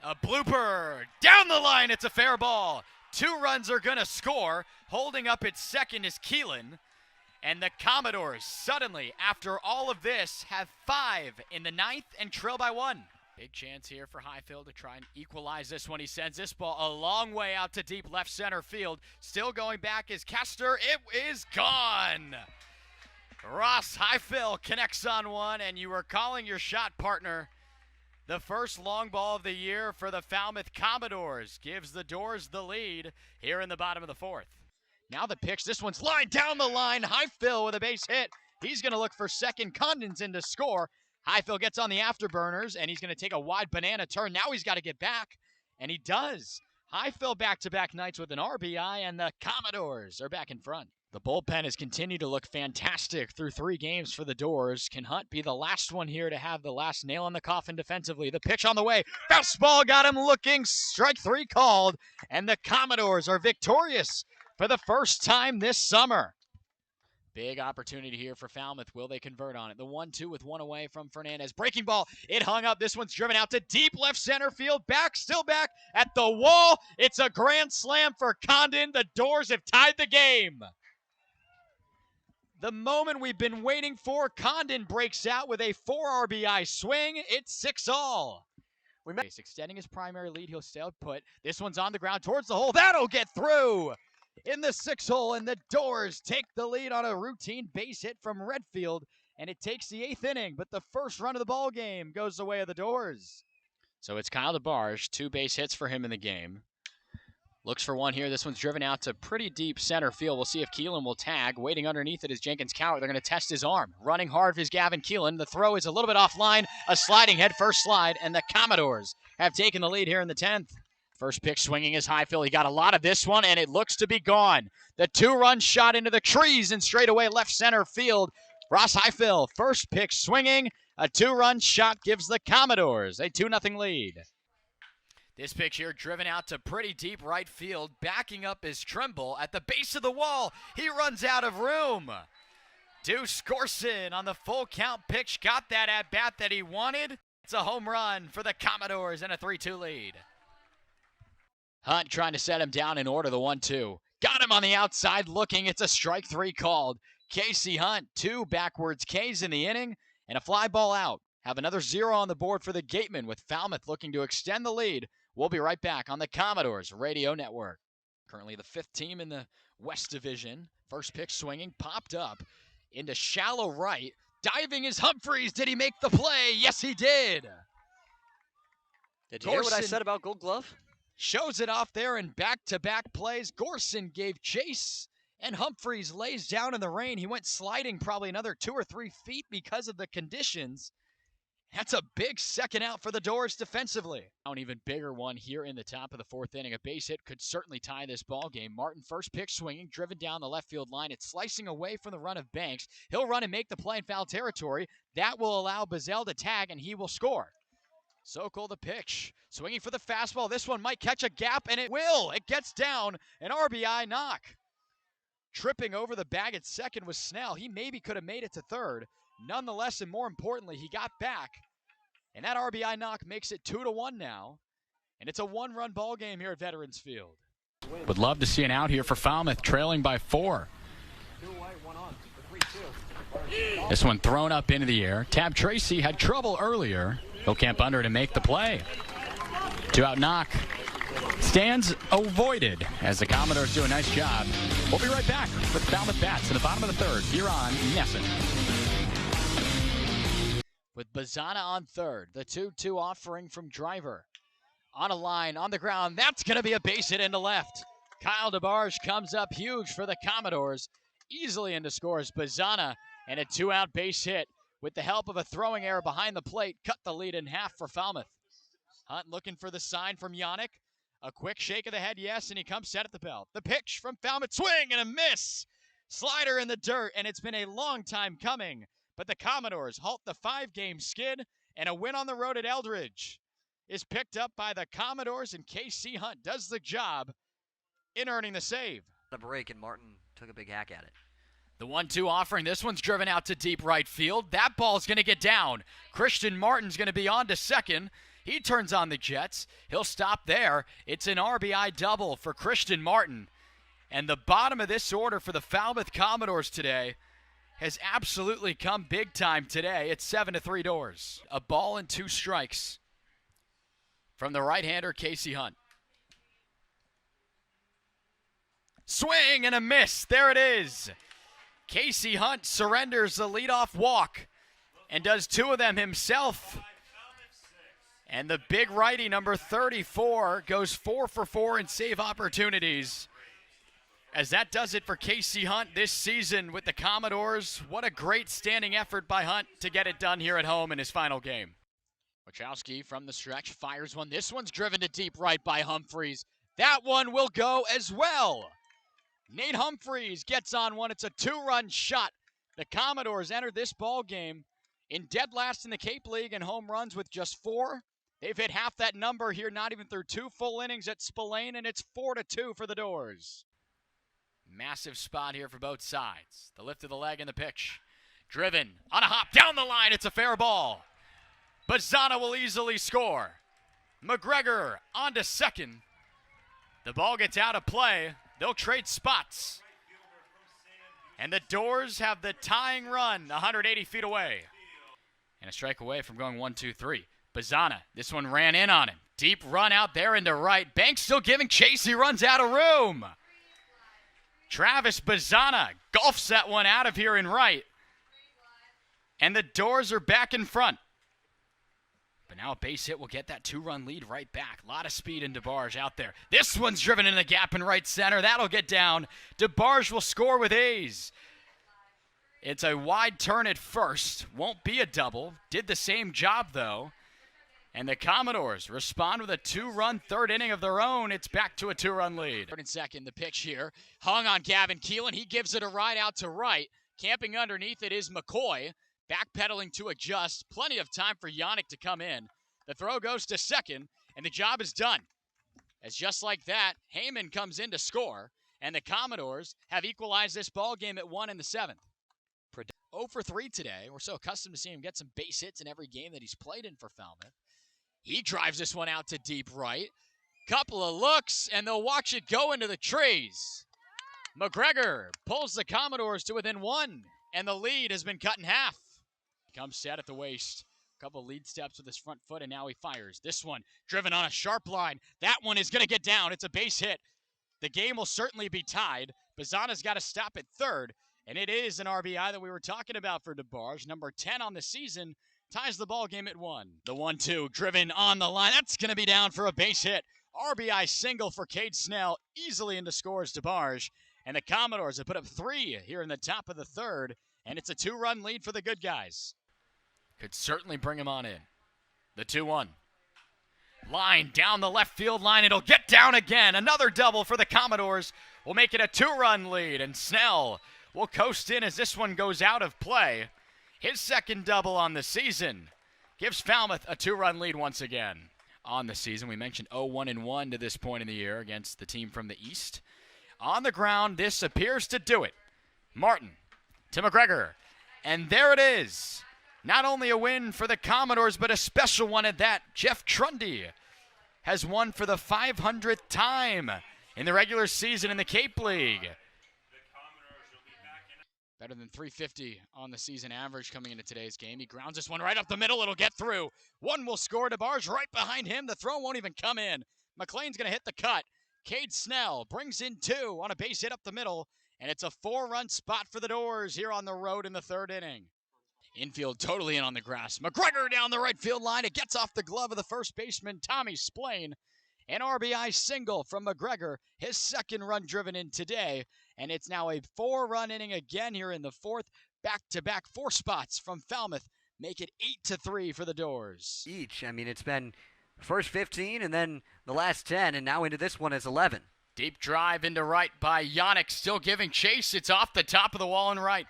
A blooper down the line. It's a fair ball. 2 runs are going to score. Holding up its second is Keelan. And the Commodores suddenly, after all of this, have 5 in the 9th and trail by 1. Big chance here for Highfield to try and equalize this one. He sends this ball a long way out to deep left center field. Still going back is Kester. It is gone. Ross Highfield connects on one, and you were calling your shot, partner. The first long ball of the year for the Falmouth Commodores gives the Doors the lead here in the bottom of the 4th. Now the pitch. This one's lined down the line. Highfield with a base hit. He's going to look for second. Condon's in to score. Highfield gets on the afterburners, and he's going to take a wide banana turn. Now he's got to get back, and he does. Highfield back-to-back nights with an RBI, and the Commodores are back in front. The bullpen has continued to look fantastic through 3 games for the Doors. Can Hunt be the last one here to have the last nail in the coffin defensively? The pitch on the way. Fastball got him looking. Strike 3 called, and the Commodores are victorious for the first time this summer. Big opportunity here for Falmouth. Will they convert on it? The 1-2 with 1 away from Fernandez. Breaking ball. It hung up. This one's driven out to deep left center field. Back, still back at the wall. It's a grand slam for Condon. The Doors have tied the game. The moment we've been waiting for. Condon breaks out with a 4 RBI swing. It's 6-all. Extending his primary lead. He'll stay put. This one's on the ground towards the hole. That'll get through in the 6th hole, and the Doors take the lead on a routine base hit from Redfield, and it takes the 8th inning, but the first run of the ball game goes the way of the Doors. So it's Kyle DeBarge, 2 base hits for him in the game. Looks for one here. This one's driven out to pretty deep center field. We'll see if Keelan will tag. Waiting underneath it is Jenkins Cowart. They're going to test his arm. Running hard is Gavin Keelan. The throw is a little bit offline. A sliding head first slide, and the Commodores have taken the lead here in the 10th. First pitch swinging is Highfield. He got a lot of this one, and it looks to be gone. The 2-run shot into the trees and straight away left center field. Ross Highfield, first pitch swinging. A 2-run shot gives the Commodores a 2-0 lead. This pitch here driven out to pretty deep right field. Backing up is Trimble at the base of the wall. He runs out of room. Deuce Gorson on the full count pitch. Got that at bat that he wanted. It's a home run for the Commodores and a 3-2 lead. Hunt trying to set him down in order, the 1-2. Got him on the outside looking. It's a strike 3 called. Casey Hunt, 2 backwards Ks in the inning, and a fly ball out. Have another 0 on the board for the Gateman with Falmouth looking to extend the lead. We'll be right back on the Commodores Radio Network. Currently the 5th team in the West Division. First pitch swinging, popped up into shallow right. Diving is Humphreys. Did he make the play? Yes, he did. Did you hear what I said about Gold Glove? Shows it off there in back-to-back plays. Gorson gave chase, and Humphreys lays down in the rain. He went sliding probably another 2 or 3 feet because of the conditions. That's a big second out for the Doors defensively. An even bigger one here in the top of the 4th inning. A base hit could certainly tie this ball game. Martin first pitch swinging, driven down the left field line. It's slicing away from the run of Banks. He'll run and make the play in foul territory. That will allow Bazell to tag, and he will score. Sokol the pitch, swinging for the fastball. This one might catch a gap, and it will. It gets down, an RBI knock. Tripping over the bag at second was Snell. He maybe could have made it to third. Nonetheless, and more importantly, he got back. And that RBI knock makes it 2-1 now. And it's a 1-run ball game here at Veterans Field. Would love to see an out here for Falmouth, trailing by 4. This one thrown up into the air. Tab Tracy had trouble earlier. He'll camp under to make the play. 2-out knock. Stands avoided as the Commodores do a nice job. We'll be right back with Falmouth Bats in the bottom of the 3rd here on Nesson. With Bazana on third, the 2-2 offering from Driver. On a line, on the ground, that's going to be a base hit into left. Kyle DeBarge comes up huge for the Commodores. Easily into scores. Bazana and a 2-out base hit with the help of a throwing error behind the plate. Cut the lead in half for Falmouth. Hunt looking for the sign from Yannick. A quick shake of the head, yes, and he comes set at the belt. The pitch from Falmouth, swing and a miss. Slider in the dirt, and it's been a long time coming. But the Commodores halt the 5-game skid, and a win on the road at Eldridge is picked up by the Commodores, and Casey Hunt does the job in earning the save. The break, and Martin took a big hack at it. The 1-2 offering. This one's driven out to deep right field. That ball's going to get down. Christian Martin's going to be on to second, He turns on the jets. He'll stop there. It's an RBI double for Christian Martin. And the bottom of this order for the Falmouth Commodores today has absolutely come big time today. It's 7-3 Doors. A ball and 2 strikes from the right-hander, Casey Hunt. Swing and a miss. There it is. Casey Hunt surrenders the leadoff walk and does 2 of them himself. And the big righty, number 34, goes 4 for 4 in save opportunities. As that does it for Casey Hunt this season with the Commodores. What a great standing effort by Hunt to get it done here at home in his final game. Wachowski from the stretch fires one. This one's driven to deep right by Humphreys. That one will go as well. Nate Humphreys gets on one. It's a 2-run shot. The Commodores entered this ball game in dead last in the Cape League in home runs with just 4. They've hit half that number here, not even through 2 full innings at Spillane, and it's 4-2 for the Doors. Massive spot here for both sides. The lift of the leg and the pitch. Driven on a hop down the line. It's a fair ball. Bazzana will easily score. McGregor on to second. The ball gets out of play. They'll trade spots. And the Doors have the tying run 180 feet away. And a strike away from going 1-2-3. Bazzana, this one ran in on him. Deep run out there into right. Banks still giving chase. He runs out of room. Travis Bazzana golfs that one out of here in right. And the Doors are back in front. But now a base hit will get that 2-run lead right back. A lot of speed in DeBarge out there. This one's driven in the gap in right center. That'll get down. DeBarge will score with A's. It's a wide turn at first. Won't be a double. Did the same job, though. And the Commodores respond with a 2-run third inning of their own. It's back to a 2-run lead. Third and second, the pitch here. Hung on Gavin Keelan. He gives it a ride out to right. Camping underneath it is McCoy. Backpedaling to adjust. Plenty of time for Yannick to come in. The throw goes to second, and the job is done. As just like that, Heyman comes in to score, and the Commodores have equalized this ball game at 1 in the 7th. 0 for 3 today. We're so accustomed to seeing him get some base hits in every game that he's played in for Falmouth. He drives this one out to deep right. Couple of looks, and they'll watch it go into the trees. McGregor pulls the Commodores to within 1, and the lead has been cut in half. Comes set at the waist. Couple lead steps with his front foot, and now he fires. This one driven on a sharp line. That one is going to get down. It's a base hit. The game will certainly be tied. Bazzana's got to stop at third, and it is an RBI that we were talking about for DeBarge. Number 10 on the season. Ties the ball game at 1. The 1-2 driven on the line. That's going to be down for a base hit. RBI single for Cade Snell. Easily into scores DeBarge. And the Commodores have put up 3 here in the top of the third. And it's a 2-run lead for the good guys. Could certainly bring him on in. The 2-1. Line down the left field line. It'll get down again. Another double for the Commodores. Will make it a 2-run lead. And Snell will coast in as this one goes out of play. His second double on the season gives Falmouth a 2-run lead once again. On the season, we mentioned 0-1-1 to this point in the year against the team from the East. On the ground, this appears to do it. Martin to McGregor. And there it is. Not only a win for the Commodores, but a special one at that. Jeff Trundy has won for the 500th time in the regular season in the Cape League. Better than 350 on the season average coming into today's game. He grounds this one right up the middle. It'll get through. One will score. DeBarge right behind him. The throw won't even come in. McLean's going to hit the cut. Cade Snell brings in 2 on a base hit up the middle. And it's a 4-run spot for the Doors here on the road in the 3rd inning. Infield totally in on the grass. McGregor down the right field line. It gets off the glove of the first baseman, Tommy Splain. An RBI single from McGregor, his second run driven in today. And it's now a 4-run inning again here in the 4th. Back-to-back 4 spots from Falmouth make it 8-3 for the Doors. Each. I mean, it's been first 15 and then the last 10, and now into this one is 11. Deep drive into right by Yannick, still giving chase. It's off the top of the wall and right.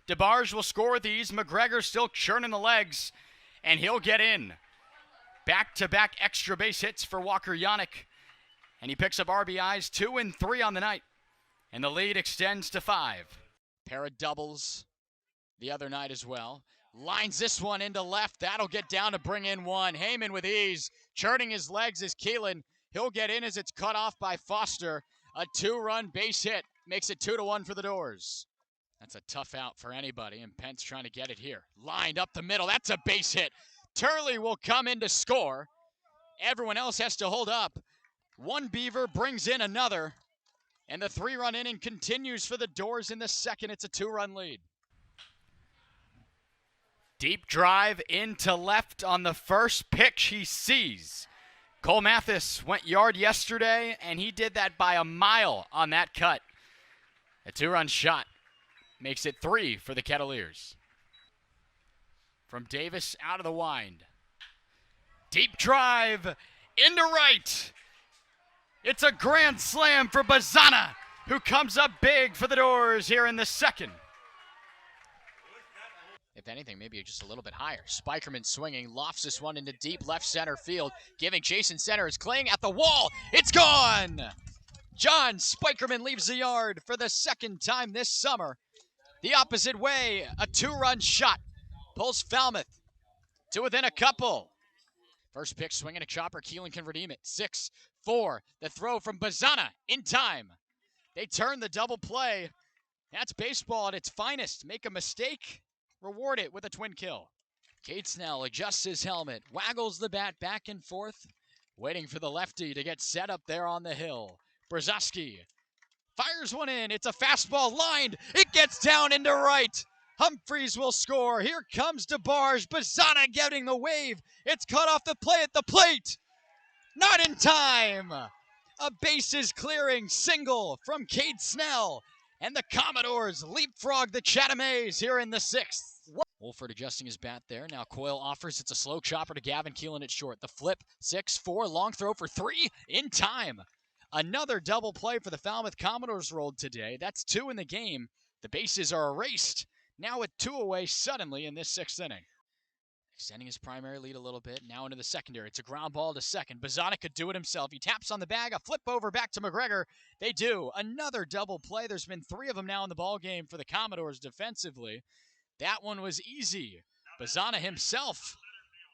DeBarge will score these. McGregor still churning the legs, and he'll get in. Back-to-back extra base hits for Walker Yannick, and he picks up RBIs 2 and 3 on the night. And the lead extends to 5. Pair of doubles the other night as well. Lines this one into left. That'll get down to bring in one. Heyman with ease, churning his legs is Keelan. He'll get in as it's cut off by Foster. A 2-run base hit makes it 2-1 for the Doors. That's a tough out for anybody, and Pence trying to get it here. Lined up the middle. That's a base hit. Turley will come in to score. Everyone else has to hold up. One Beaver brings in another, and the 3-run inning continues for the Doors in the second. It's a 2-run lead. Deep drive into left on the first pitch he sees. Cole Mathis went yard yesterday, and he did that by a mile on that cut. A 2-run shot makes it 3 for the Kettleers. From Davis out of the wind. Deep drive into right. It's a grand slam for Bazana, who comes up big for the Doors here in the second. If anything, maybe just a little bit higher. Spikerman swinging, lofts this one into deep left center field, giving Jason center is Kling at the wall. It's gone! John Spikerman leaves the yard for the second time this summer. The opposite way, a 2-run shot pulls Falmouth to within a couple. First pitch swinging a chopper, Keelan can redeem it. 6-4, the throw from Bazana in time. They turn the double play. That's baseball at its finest. Make a mistake, reward it with a twin kill. Cade Snell adjusts his helmet, waggles the bat back and forth, waiting for the lefty to get set up there on the hill. Brzezowski fires one in. It's a fastball lined. It gets down into right. Humphreys will score. Here comes DeBarge. Bazana getting the wave. It's cut off the play at the plate. Not in time. A bases clearing single from Cade Snell. And the Commodores leapfrog the Chatham-A's here in the 6th. Wolford adjusting his bat there. Now Coyle offers. It's a slow chopper to Gavin Keelan at short. The flip, 6-4, long throw for 3 in time. Another double play for the Falmouth Commodores rolled today. That's 2 in the game. The bases are erased. Now with 2 away suddenly in this 6th inning. Extending his primary lead a little bit. Now into the secondary. It's a ground ball to second. Bazana could do it himself. He taps on the bag. A flip over back to McGregor. They do. Another double play. There's been 3 of them now in the ball game for the Commodores defensively. That one was easy. Bazana himself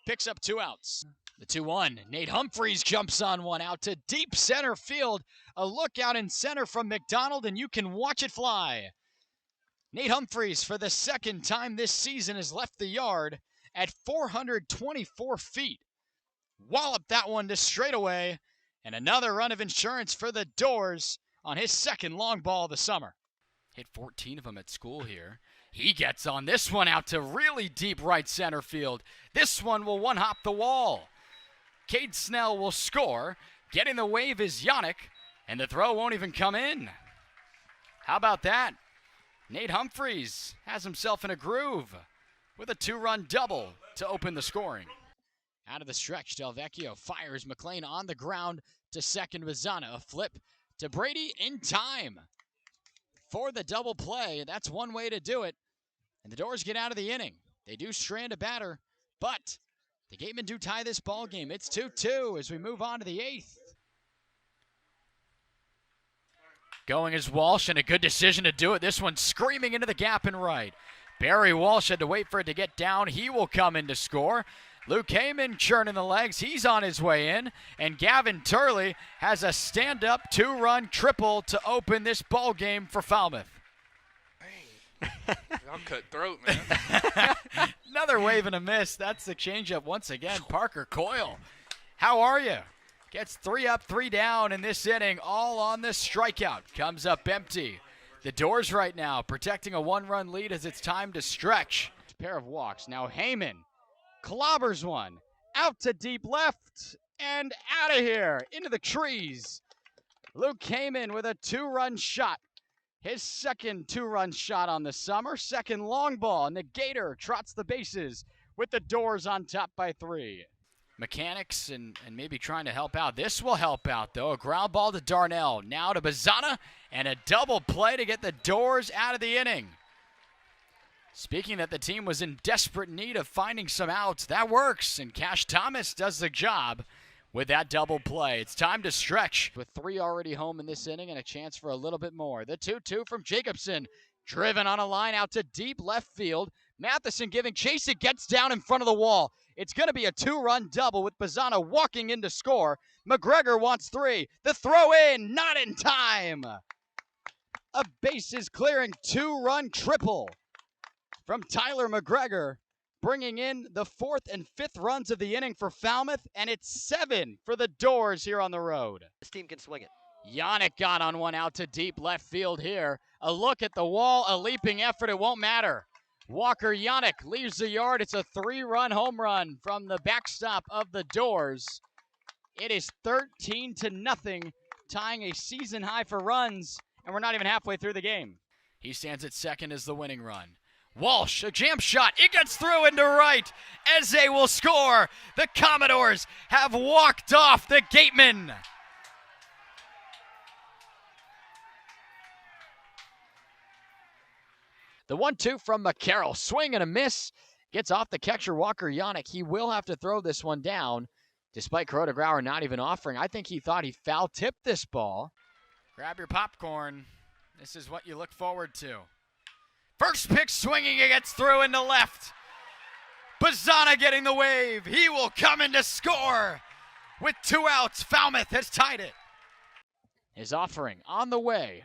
picks up 2 outs. The 2-1. Nate Humphreys jumps on one out to deep center field. A look out in center from McDonald, and you can watch it fly. Nate Humphreys, for the second time this season, has left the yard at 424 feet. Walloped that one to straightaway, and another run of insurance for the Doors on his second long ball of the summer. Hit 14 of them at school here. He gets on this one out to really deep right center field. This one will one-hop the wall. Cade Snell will score. Getting the wave is Yannick, and the throw won't even come in. How about that? Nate Humphreys has himself in a groove with a 2-run double to open the scoring. Out of the stretch, Del Vecchio fires McLean on the ground to second. Bazana. A flip to Brady in time for the double play. That's one way to do it. And the Doors get out of the inning. They do strand a batter, but the Gatemen do tie this ball game. It's 2-2 as we move on to the 8th. Going is Walsh, and a good decision to do it. This one screaming into the gap in right. Barry Walsh had to wait for it to get down. He will come in to score. Luke Heyman churning the legs. He's on his way in. And Gavin Turley has a stand-up 2-run triple to open this ball game for Falmouth. I'll cut throat, man. Another wave and a miss. That's the changeup once again. Parker Coyle, how are you? Gets 3 up, 3 down in this inning, all on the strikeout. Comes up empty. The Doors right now protecting a 1-run lead as it's time to stretch. Pair of walks. Now Heyman clobbers one. Out to deep left and out of here into the trees. Luke Heyman with a 2-run shot. His second 2-run shot on the summer. Second long ball, and the Gator trots the bases with the Doors on top by 3. Mechanics and maybe trying to help out. This will help out, though. A ground ball to Darnell. Now to Bazana, and a double play to get the Doors out of the inning. Speaking that the team was in desperate need of finding some outs, that works, and Cash Thomas does the job with that double play. It's time to stretch. With 3 already home in this inning and a chance for a little bit more. The 2-2 from Jacobson. Driven on a line out to deep left field. Matheson giving chase. It gets down in front of the wall. It's going to be a 2-run double with Bazzana walking in to score. McGregor wants 3. The throw in, not in time. A bases clearing 2-run triple from Tyler McGregor, bringing in the 4th and 5th runs of the inning for Falmouth, and it's 7 for the Doors here on the road. This team can swing it. Yannick got on one out to deep left field here. A look at the wall, a leaping effort, it won't matter. Walker Yannick leaves the yard. It's a 3-run home run from the backstop of the Doors. It is 13-0, tying a season high for runs, and we're not even halfway through the game. He stands at second as the winning run. Walsh, a jam shot. It gets through into right. Eze will score. The Commodores have walked off the gateman. The 1-2 from McCarroll. Swing and a miss. Gets off the catcher, Walker Yannick. He will have to throw this one down, despite Kuroda Grauer not even offering. I think he thought he foul-tipped this ball. Grab your popcorn. This is what you look forward to. First pitch swinging, it gets through into left. Bazzana getting the wave. He will come in to score. With 2 outs, Falmouth has tied it. His offering on the way.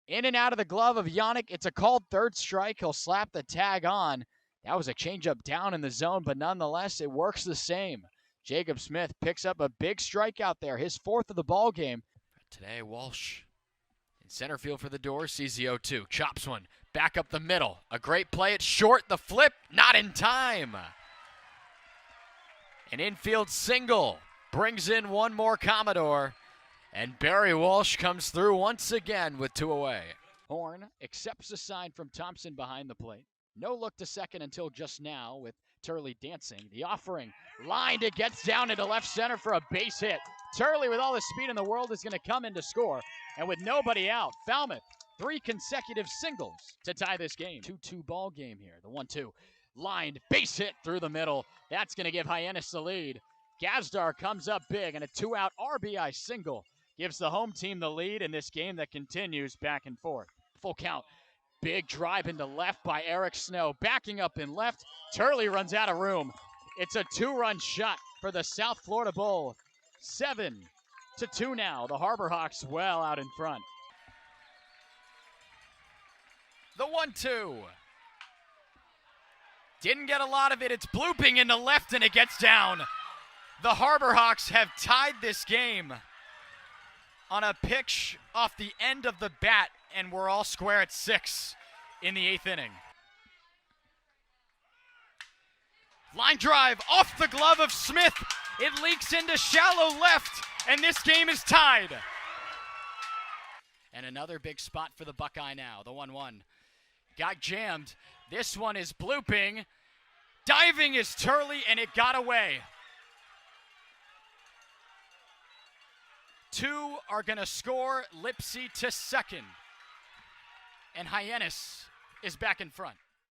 In and out of the glove of Yannick. It's a called 3rd strike. He'll slap the tag on. That was a changeup down in the zone, but nonetheless, it works the same. Jacob Smith picks up a big strikeout there, his 4th of the ball game. Today, Walsh in center field for the Doors, sees the 0-2. Chops one, back up the middle. A great play at short, the flip, not in time. An infield single brings in one more Commodore. And Barry Walsh comes through once again with 2 away. Horn accepts the sign from Thompson behind the plate. No look to second until just now with Turley dancing. The offering lined, it gets down into left center for a base hit. Turley, with all the speed in the world, is going to come in to score. And with nobody out, Falmouth, 3 consecutive singles to tie this game. 2-2 ball game here. The 1-2 lined, base hit through the middle. That's going to give Hyannis the lead. Gazdar comes up big, and a 2-out RBI single gives the home team the lead in this game that continues back and forth. Full count. Big drive into left by Eric Snow. Backing up in left. Turley runs out of room. It's a 2-run shot for the South Florida Bull. 7-2 now. The Harbor Hawks well out in front. The 1-2. Didn't get a lot of it. It's blooping into left, and it gets down. The Harbor Hawks have tied this game on a pitch off the end of the bat, and we're all square at 6 in the 8th inning. Line drive off the glove of Smith. It leaks into shallow left, and this game is tied. And another big spot for the Buckeye now, the 1-1. Got jammed. This one is blooping. Diving is Turley, and it got away. 2 are going to score. Lipsy to second. And Hyannis is back in front.